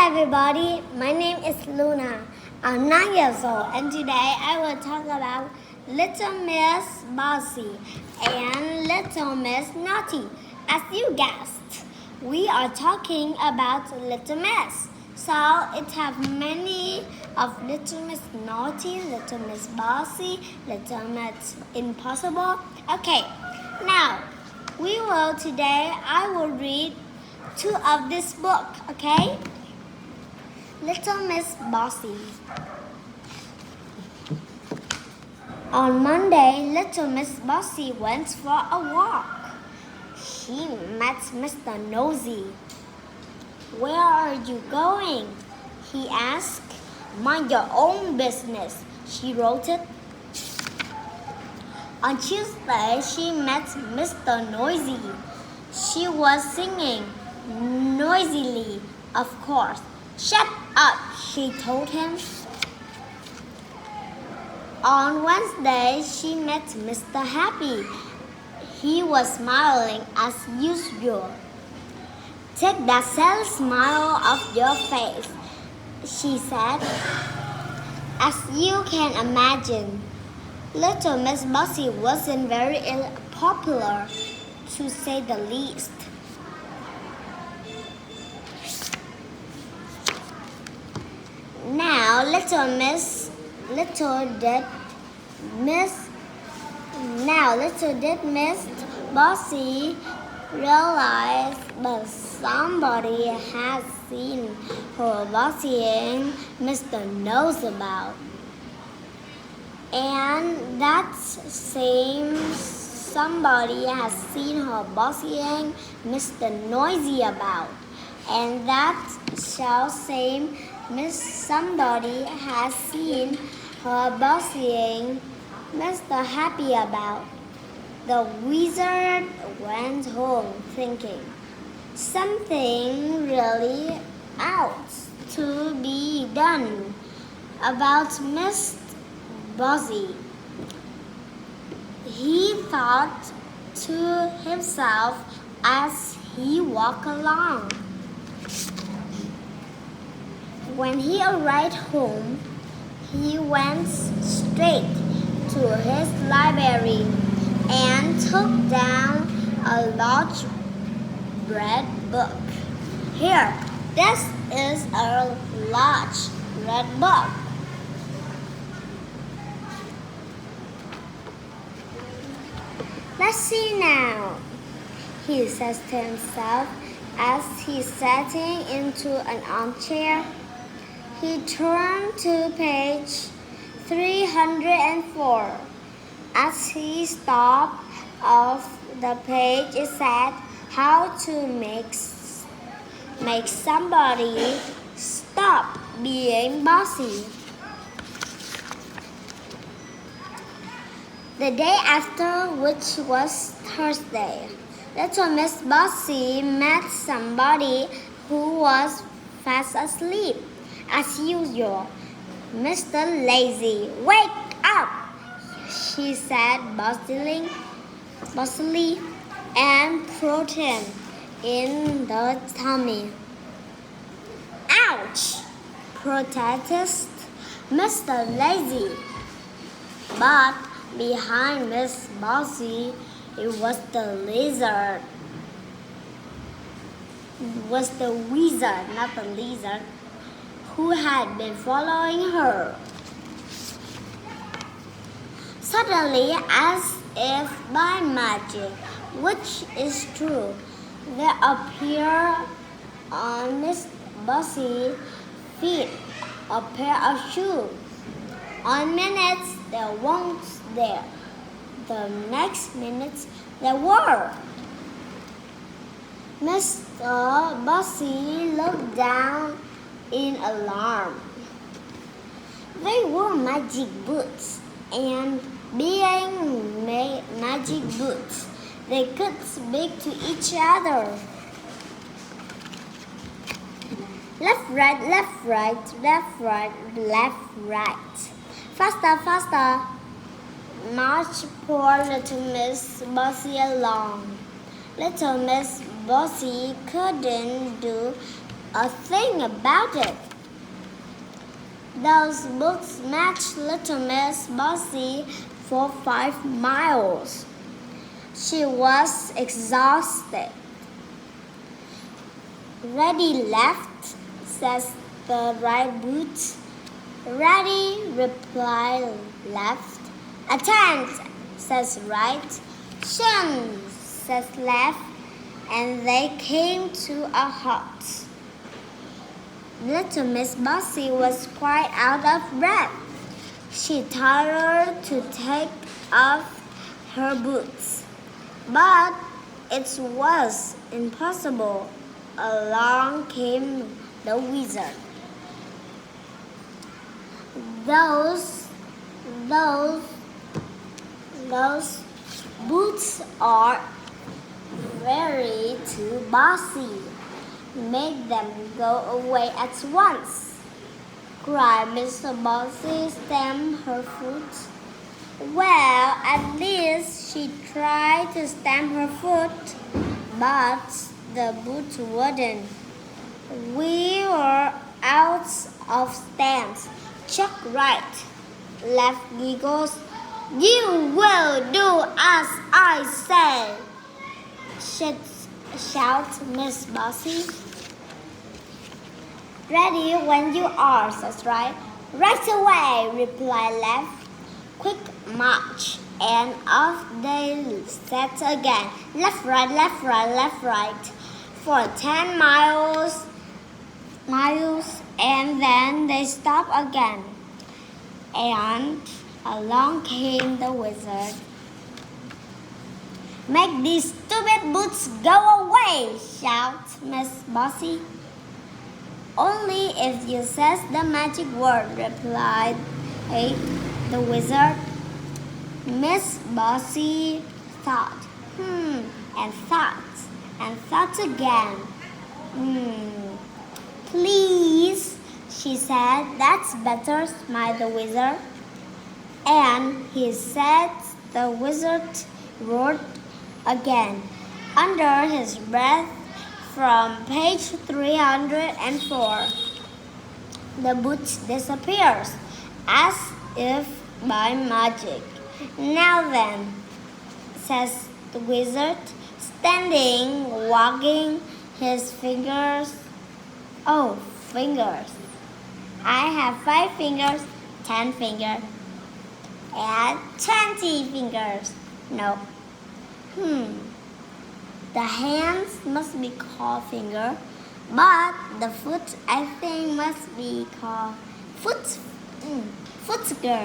everybody, my name is Luna. I'm 9 years old and today I will talk about Little Miss Bossy and Little Miss Naughty. As you guessed, we are talking about Little Miss. So it has many of Little Miss Naughty, Little Miss Bossy, Little Miss Impossible. Okay, now today I will read 2 of this book, okay? Little Miss Bossy. On Monday, Little Miss Bossy went for a walk. She met Mr. Nosy. "Where are you going?" he asked. "Mind your own business," she wrote it. On Tuesday, she met Mr. Noisy. She was singing noisily, of course. "Shut up," she told him. On Wednesday, she met Mr. Happy. He was smiling as usual. "Take that sad smile off your face," she said. As you can imagine, Little Miss Bossy wasn't very popular, to say the least. Now little did Miss Bossy realize that somebody had seen her bossying Mr. Nosyabout. And that same somebody has seen her bossying Mr. Noisyabout. And that same somebody has seen her bossying Mr. Happyabout. The wizard went home thinking, something really ought to be done about Miss Bossy. He thought to himself as he walked along. When he arrived home, he went straight to his library and took down a large red book. "Here, this is a large red book. Let's see now," he says to himself as he sat into an armchair. He turned to page 304. As he stopped off the page, it said, "How to make somebody stop being bossy." The day after, which was Thursday, Little Miss Bossy met somebody who was fast asleep. As usual, "Mr. Lazy, wake up," she said bossily, and prodded him in the tummy. "Ouch," protested Mr. Lazy. But behind Miss Bossy, it was the wizard, not the lizard, who had been following her. Suddenly, as if by magic, which is true, there appeared on Miss Bossy's feet a pair of shoes. On minutes, they weren't there. The next minute, they were. Mr. Bossy looked down in alarm. They were magic boots, and being magic boots, they could speak to each other. "Left, right, left, right, left, right, left, right. Faster, faster," marched poor Little Miss Bossy along. Little Miss Bossy couldn't do a thing about it. Those boots matched Little Miss Bossy for 5 miles. She was exhausted. "Ready left," says the right boot. "Ready," replied left. "Attend," says right. "Shin," says left, and they came to a halt. Little Miss Bossy was quite out of breath. She tired to take off her boots, but it was impossible. Along came the wizard. Those boots are very too bossy. Make them go away at once," cried Mr. Bossy, stamped her foot. Well, at least she tried to stamp her foot, but the boot wouldn't. "We were out of stamps." "Check right." Left giggles. "You will do as I say," shouts Miss Bossy. "Ready when you are," says right. "Right away," replied left. "Quick march," and off they set again. Left, right, left, right, left, right, for 10 miles, and then they stopped again. And along came the wizard. "Make these stupid boots go away," shouts Miss Bossy. "Only if you says the magic word," replied the wizard. Miss Bossy thought, and thought again. "Please," she said. "That's better," smiled the wizard. And he said the wizard wrote again, under his breath, from page 304. The boot disappears, as if by magic. "Now then," says the wizard, standing, wagging his fingers. "Oh, fingers. I have 5 fingers, 10 fingers, and 20 fingers. No. The hands must be called finger, but the foot, I think, must be called foot. Footger."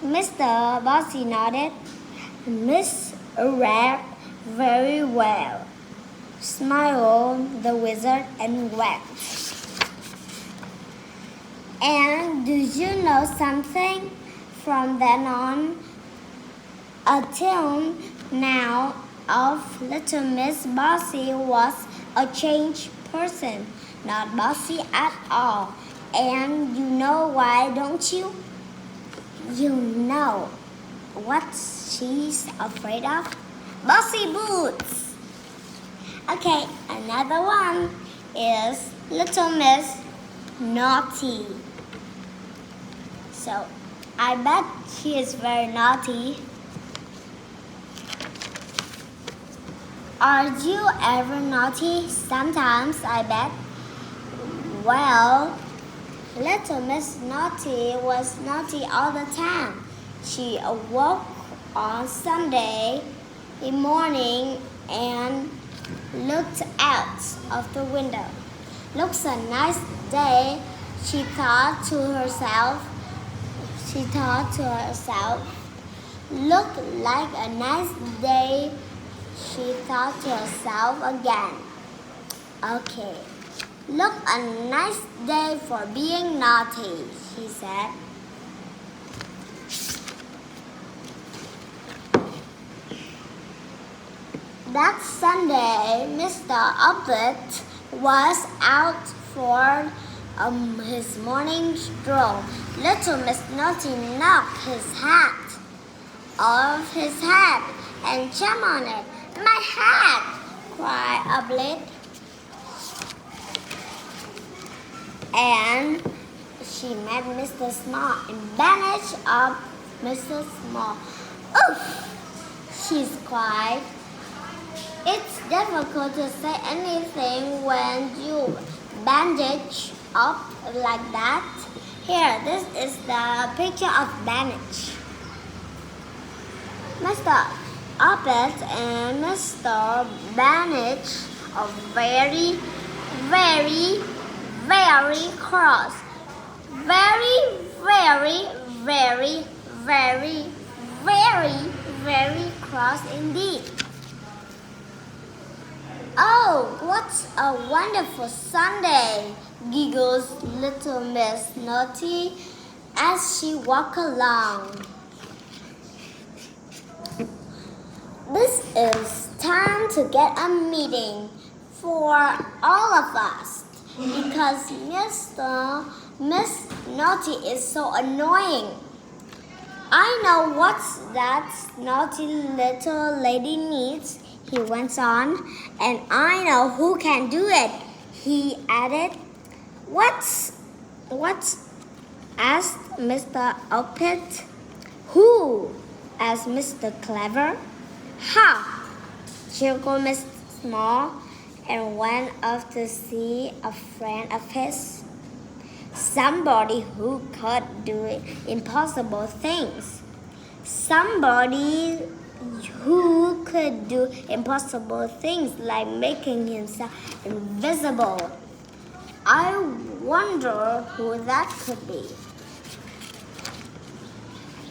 Mr. Bossy nodded. "Miss Red, very well," smiled the wizard and wept. And do you know something? From then on, until now, of Little Miss Bossy was a changed person, not bossy at all. And you know why, don't you? You know what she's afraid of? Bossy boots. Okay, another one is Little Miss Naughty. So, I bet she is very naughty. Are you ever naughty? Sometimes, I bet. Well, Little Miss Naughty was naughty all the time. She awoke on Sunday morning and looked out of the window. "Looks a nice day," she thought to herself. "Look like a nice day," she thought to herself again. "Okay, look a nice day for being naughty," she said. That Sunday, Mr. Oppet was out for his morning stroll. Little Miss Naughty knocked his hat off his head and jumped on it. "My hat!" cry a bit, and she met Mr. Small and vanished up Mr. Small. Oof! She's cried. It's difficult to say anything when you bandage up like that. Here, this is the picture of bandage. Mr. Uppet and Mr. Bandage are very, very, very cross. Very, very, very, very, very, very cross indeed. Oh, what a wonderful Sunday, giggles little Miss Naughty as she walked along. This is time to get a meeting for all of us because Miss Naughty is so annoying. I know what that naughty little lady needs, he went on, and I know who can do it, he added. What? Asked Mr. Uppet. Who? Asked Mr. Clever. Ha! Chuckled Mr. Small and went off to see a friend of his. Somebody who could do impossible things. Somebody who could do impossible things like making himself invisible. I wonder who that could be.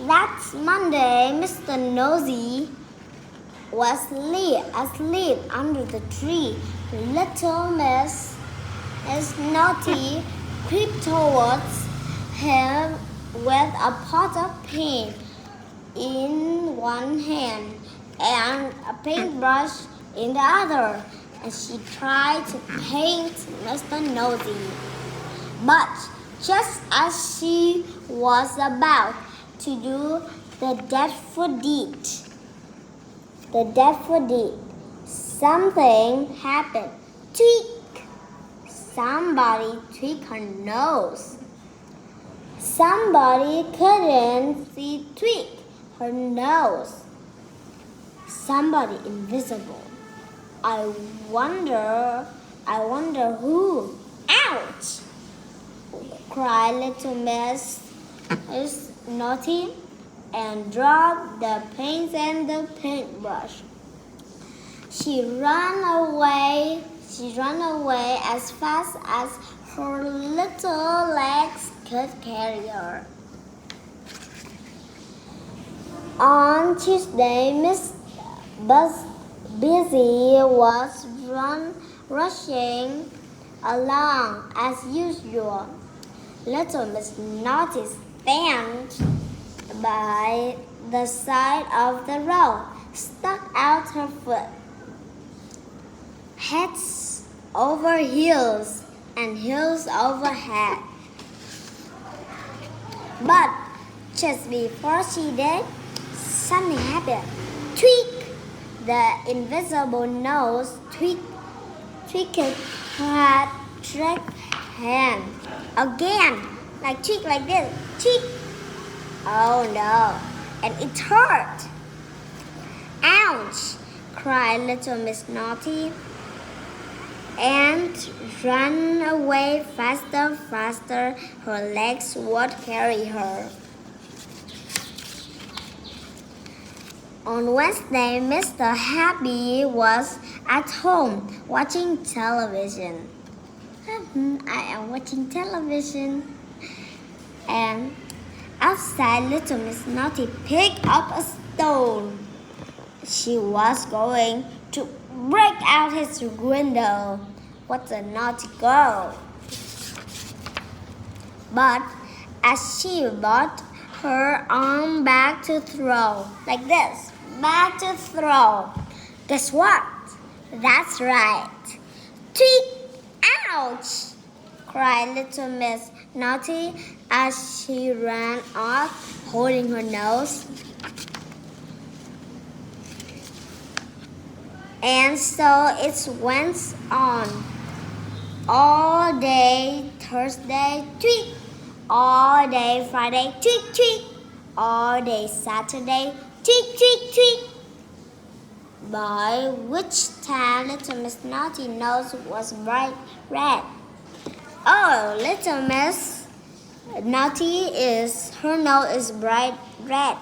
That Monday, Mr. Nosy was asleep under the tree. Little Miss Naughty crept towards him with a pot of paint in one hand and a paintbrush in the other, and she tried to paint Mr. Nosy. But just as she was about to do the dreadful deed, something happened. Tweak! Somebody tweaked her nose. Somebody couldn't see tweak her nose. Somebody invisible. I wonder who. Ouch! Cried little Miss Naughty and dropped the paints and the paintbrush. She ran away as fast as her little legs could carry her. On Tuesday, Miss Busy was rushing along as usual. Little Miss Naughty stand by the side of the road, stuck out her foot. Heads over heels and heels over head. But just before she did, something happened. Tweak! The invisible nose tweaked her trick hand. Again, like tweak like this. Tweak! Oh no, and it hurt. Ouch! Cried little Miss Naughty and ran away faster. Her legs would carry her. On Wednesday, Mr. Happy was at home watching television. I am watching television. And outside, little Miss Naughty picked up a stone. She was going to break out his window. What a naughty girl. But as she brought her arm back to throw, like this, back to throw, guess what? That's right. Tweak! Ouch! Cried little Miss Naughty as she ran off, holding her nose. And so it went on. All day Thursday, tweet. All day Friday, tweet, tweet. All day Saturday, tweet, tweet, tweet. By which time Little Miss Naughty nose was bright red. Oh, Little Miss Naughty her nose is bright red.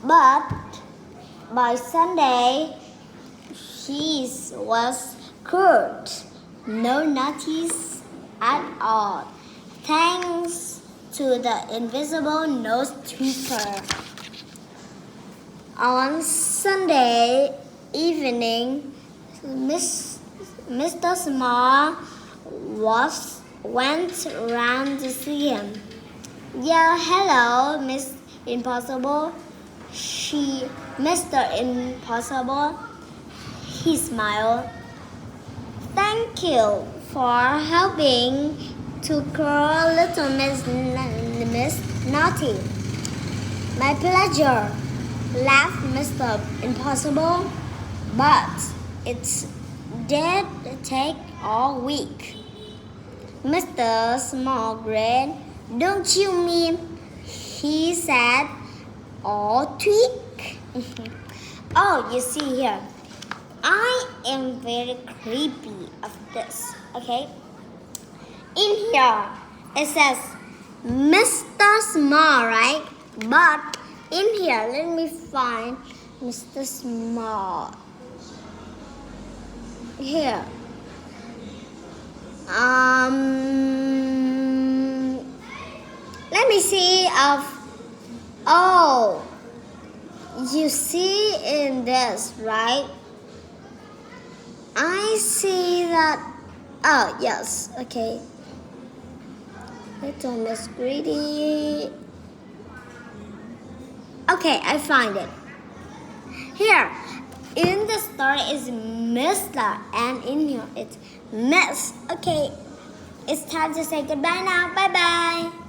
But by Sunday, she was cured. No naughties at all. Thanks to the invisible nose tweaker. On Sunday evening, Mr. Small went around to see him. Yeah, hello, Miss Impossible. Mr. Impossible. He smiled. Thank you for helping to cure Little Miss Naughty. My pleasure, laughed Mr. Impossible. But it did take all week. Mr. Small grinned. Don't you mean, he said, all tweak? Oh, you see here, I am very creepy of this, okay? In here, it says Mr. Small, right? But in here, let me find Mr. Small. Here. Let me see oh, you see in this, right? I see that, oh, yes, okay. Little Miss Greedy. Okay, I find it. Here, in the story is Mr. and in here it's Miss. Okay, it's time to say goodbye now. Bye-bye.